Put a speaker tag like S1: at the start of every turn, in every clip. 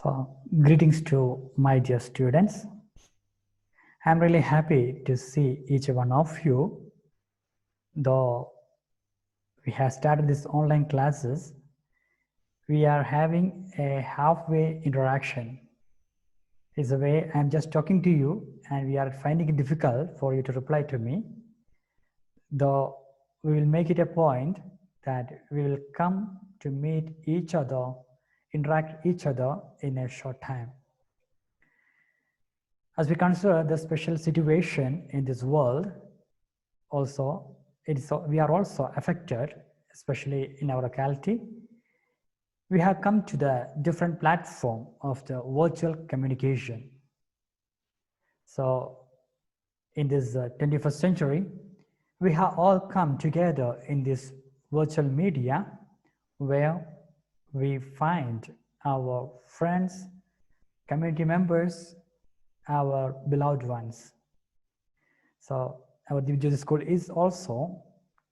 S1: So, greetings to my dear students. I'm really happy to see each one of you. Though we have started this online classes, we are having a halfway interaction. Is a way I'm just talking to you and we are finding it difficult for you to reply to me. Though we will make it a point that we will come to meet each other, interact each other in a short time. As we consider the special situation in this world, also, we are also affected, especially in our locality. We have come to the different platform of the virtual communication. So, in this 21st century, we have all come together in this virtual media where we find our friends, community members, our beloved ones. So our Deven school is also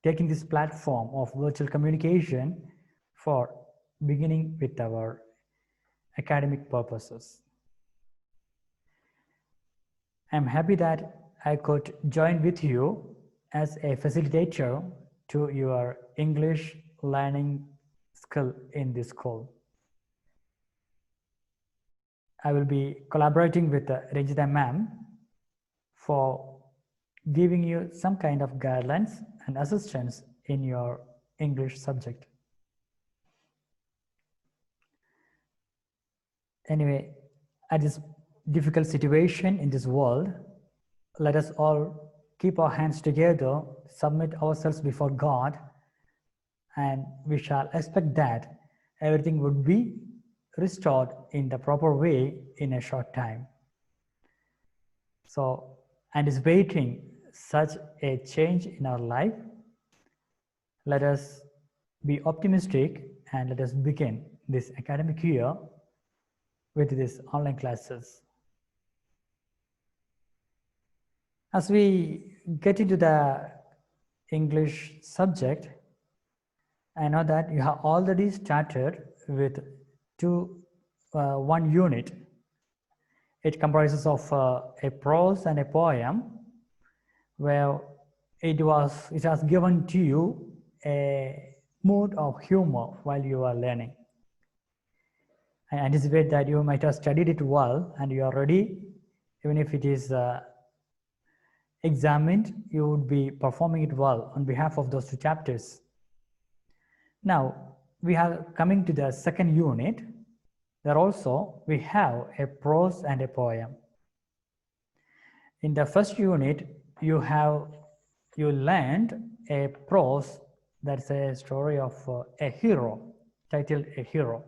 S1: taking this platform of virtual communication for beginning with our academic purposes. I'm happy that I could join with you as a facilitator to your English learning skill in this school. I will be collaborating with Ranjita ma'am for giving you some kind of guidelines and assistance in your English subject. Anyway, at this difficult situation in this world, let us all keep our hands together, submit ourselves before God, and we shall expect that everything would be restored in the proper way in a short time. So, anticipating such a change in our life, let us be optimistic and let us begin this academic year with these online classes. As we get into the English subject, I know that you have already started with one unit. It comprises of a prose and a poem, where it has given to you a mood of humor while you are learning. I anticipate that you might have studied it well and you are ready. Even if it is examined, you would be performing it well on behalf of those two chapters. Now, we are coming to the second unit. There also, we have a prose and a poem. In the first unit, you learned a prose, that's a story of a hero, titled A Hero.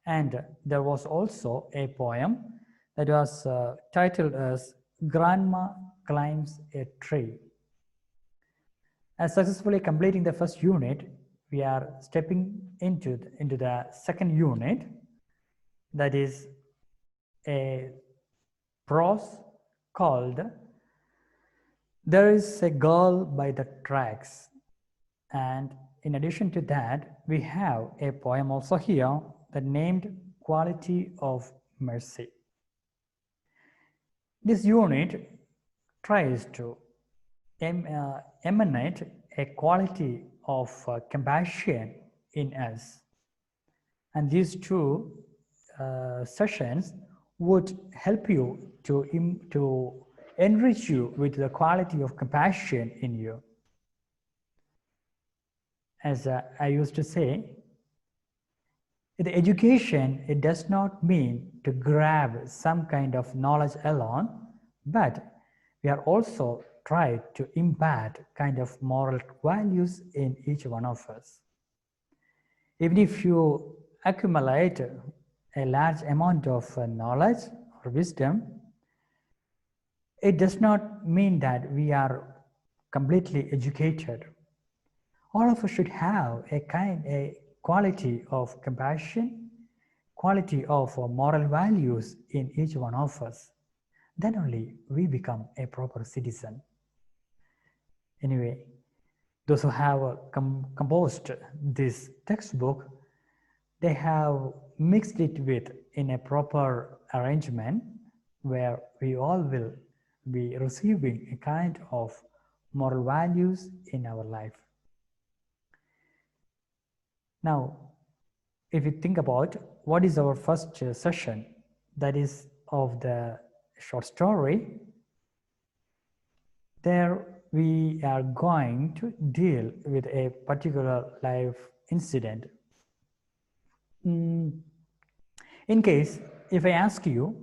S1: And there was also a poem that was titled as Grandma Climbs a Tree. As successfully completing the first unit, we are stepping into the second unit, that is a prose called There is a Girl by the Tracks. And in addition to that, we have a poem also here that named Quality of Mercy. This unit tries to emanate a quality of compassion in us. And these two sessions would help you to enrich you with the quality of compassion in you. As I used to say, the education, it does not mean to grab some kind of knowledge alone, but we are also trying to impart kind of moral values in each one of us. Even if you accumulate a large amount of knowledge or wisdom, it does not mean that we are completely educated. All of us should have a quality of compassion, quality of moral values in each one of us. Then only we become a proper citizen. Anyway, those who have composed this textbook, they have mixed it with in a proper arrangement where we all will be receiving a kind of moral values in our life. Now, if you think about what is our first session, that is of the short story, there we are going to deal with a particular life incident. In case, if I ask you,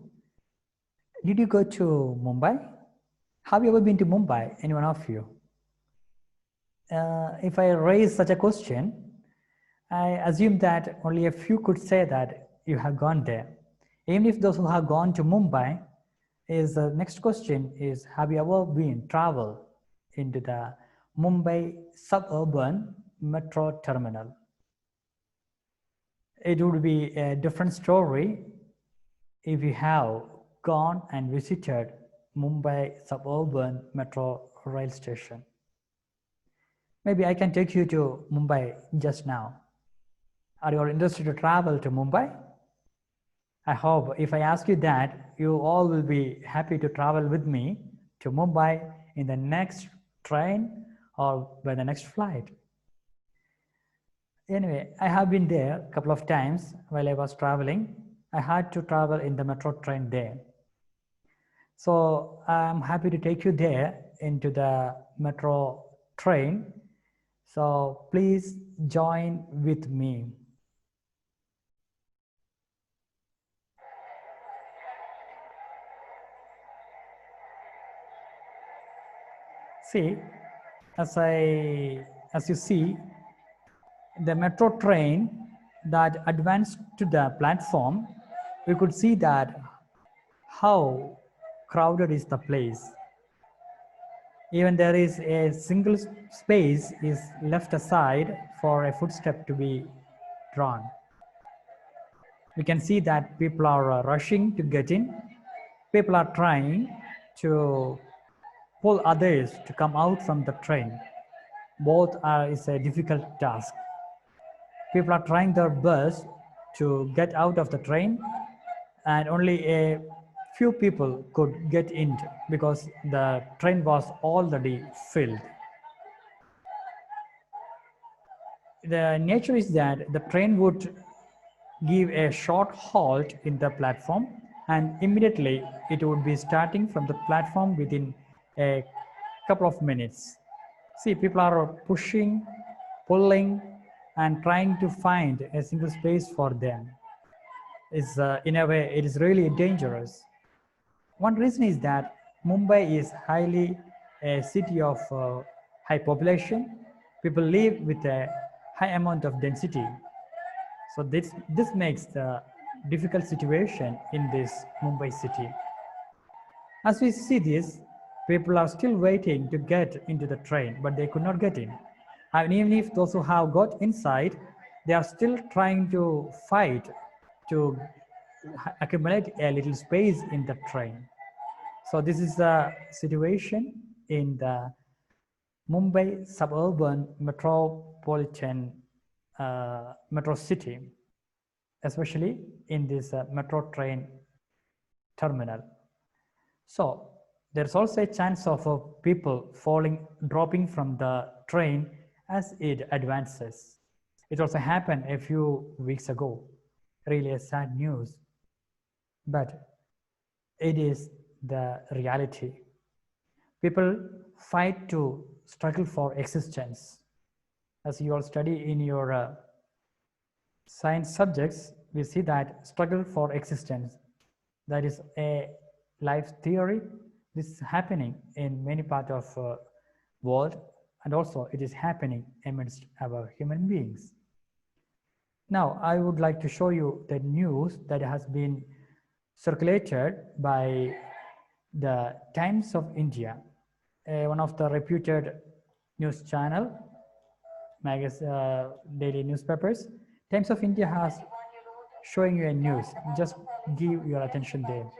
S1: did you go to Mumbai? Have you ever been to Mumbai, any one of you? If I raise such a question, I assume that only a few could say that you have gone there. Even if those who have gone to Mumbai, is the next question is, have you ever been traveled into the Mumbai suburban metro terminal? It would be a different story if you have gone and visited Mumbai suburban metro rail station. Maybe I can take you to Mumbai just now. Are you all interested to travel to Mumbai? I hope if I ask you that, you all will be happy to travel with me to Mumbai in the next train or by the next flight. Anyway, I have been there a couple of times while I was traveling. I had to travel in the metro train there. So I'm happy to take you there into the metro train. So please join with me. See, as you see, the metro train that advanced to the platform, we could see that how crowded is the place. Even there is a single space is left aside for a footstep to be drawn. We can see that people are rushing to get in. People are trying to pull others to come out from the train. Both is a difficult task. People are trying their best to get out of the train, and only a few people could get in because the train was already filled. The nature is that the train would give a short halt in the platform, and immediately it would be starting from the platform within a couple of minutes. See, people are pushing, pulling, and trying to find a single space for them. In a way, it is really dangerous. One reason is that Mumbai is highly a city of high population. People live with a high amount of density. So this makes the difficult situation in this Mumbai city. As we see this, people are still waiting to get into the train, but they could not get in. And even if those who have got inside, they are still trying to fight to accumulate a little space in the train. So this is the situation in the Mumbai suburban metropolitan metro city, especially in this metro train terminal. So there's also a chance of people dropping from the train as it advances. It also happened a few weeks ago. Really a sad news, but it is the reality. People fight to struggle for existence. As you all study in your science subjects, we see that struggle for existence, that is a life theory. This is happening in many parts of world, and also it is happening amidst our human beings. Now, I would like to show you the news that has been circulated by the Times of India, one of the reputed news channel, daily newspapers. Times of India has showing you a news. Just give your attention there.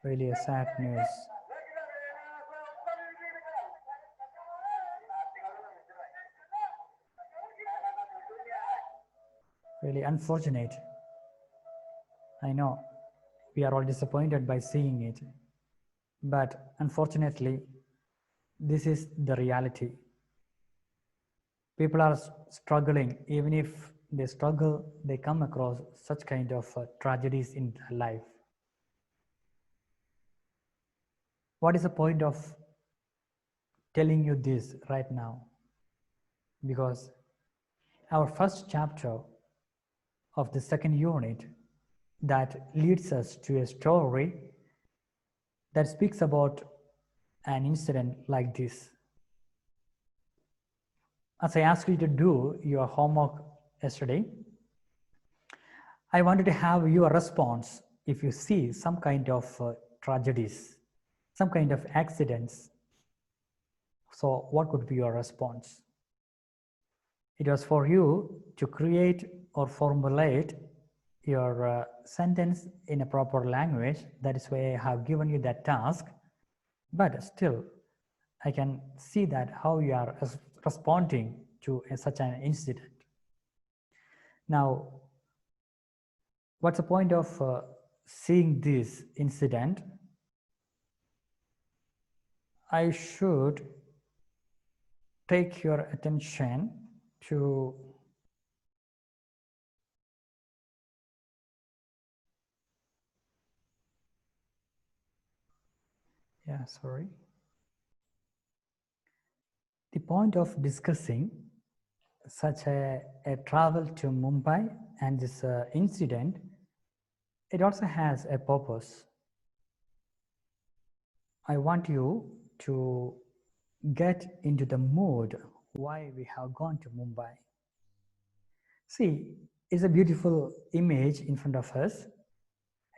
S1: Really a sad news. really unfortunate. I know we are all disappointed by seeing it, but unfortunately, this is the reality. People are struggling. Even if they struggle, they come across such kind of tragedies in their life. What is the point of telling you this right now? Because our first chapter of the second unit that leads us to a story that speaks about an incident like this. As I asked you to do your homework yesterday, I wanted to have your response if you see some kind of tragedies, some kind of accidents. So what could be your response? It was for you to create or formulate your sentence in a proper language. That is why I have given you that task. But still, I can see that how you are responding to such an incident. Now, what's the point of seeing this incident? I should take your attention to the point of discussing such a travel to Mumbai and this incident, it also has a purpose. I want you to get into the mood why we have gone to Mumbai. See, it's a beautiful image in front of us,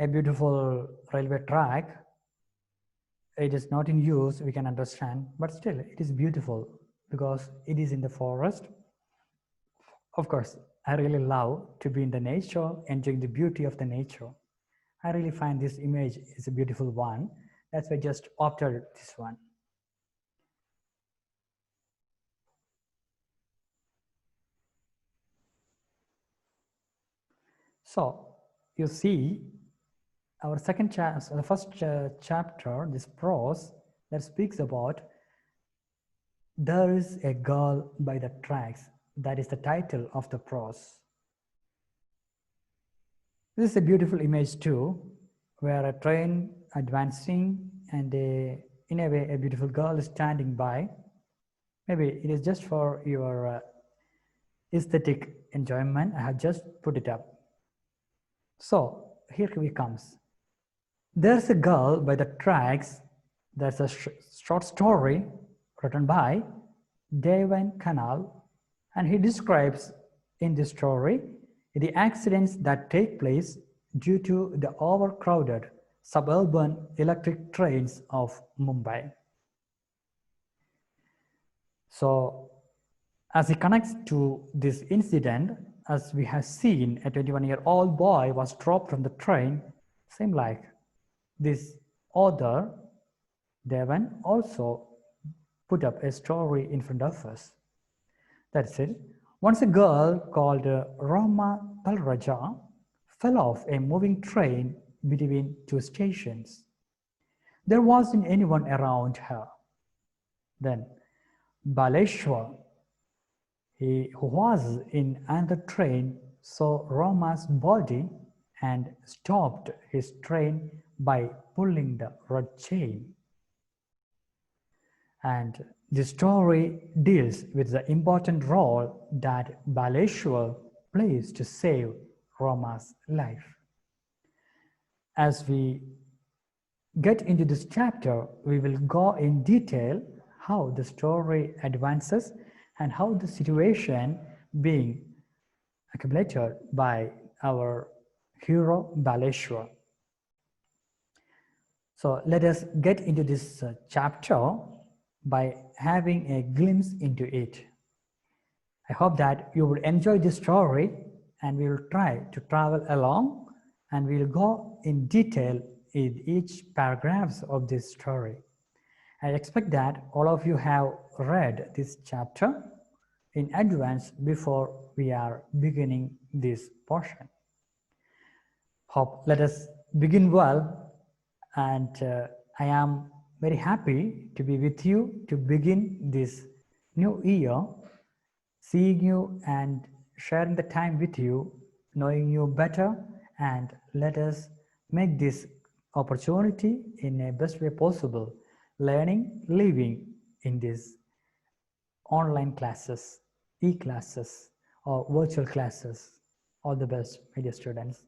S1: a beautiful railway track. It is not in use, we can understand, but still it is beautiful because it is in the forest. Of course, I really love to be in the nature, enjoying the beauty of the nature. I really find this image is a beautiful one. That's why I just opted this one. So you see, our second chapter, the first chapter, this prose that speaks about there is a girl by the tracks. That is the title of the prose. This is a beautiful image too, where a train advancing and in a way a beautiful girl is standing by. Maybe it is just for your aesthetic enjoyment. I have just put it up. So here he comes. There's a girl by the tracks. That's a short story written by Deven Kanal, and he describes in this story the accidents that take place due to the overcrowded suburban electric trains of Mumbai. So as he connects to this incident, as we have seen, a 21-year-old boy was dropped from the train, same like this author, Deven, also put up a story in front of us. That's it. Once a girl called Rama Talraja fell off a moving train between two stations. There wasn't anyone around her. Then Baleshwar, who was in another train, saw Rama's body and stopped his train by pulling the rod chain. And the story deals with the important role that Baleshwar plays to save Rama's life. As we get into this chapter, we will go in detail how the story advances and how the situation being accumulated by our hero Baleshwar. So let us get into this chapter by having a glimpse into it. I hope that you will enjoy this story, and we will try to travel along, and we will go in detail in each paragraphs of this story. I expect that all of you have read this chapter, in advance before we are beginning this portion. Hope let us begin well, and I am very happy to be with you to begin this new year, seeing you and sharing the time with you, knowing you better, and let us make this opportunity in a best way possible, learning, living in these online classes, e-classes, or virtual classes. All the best, my dear students.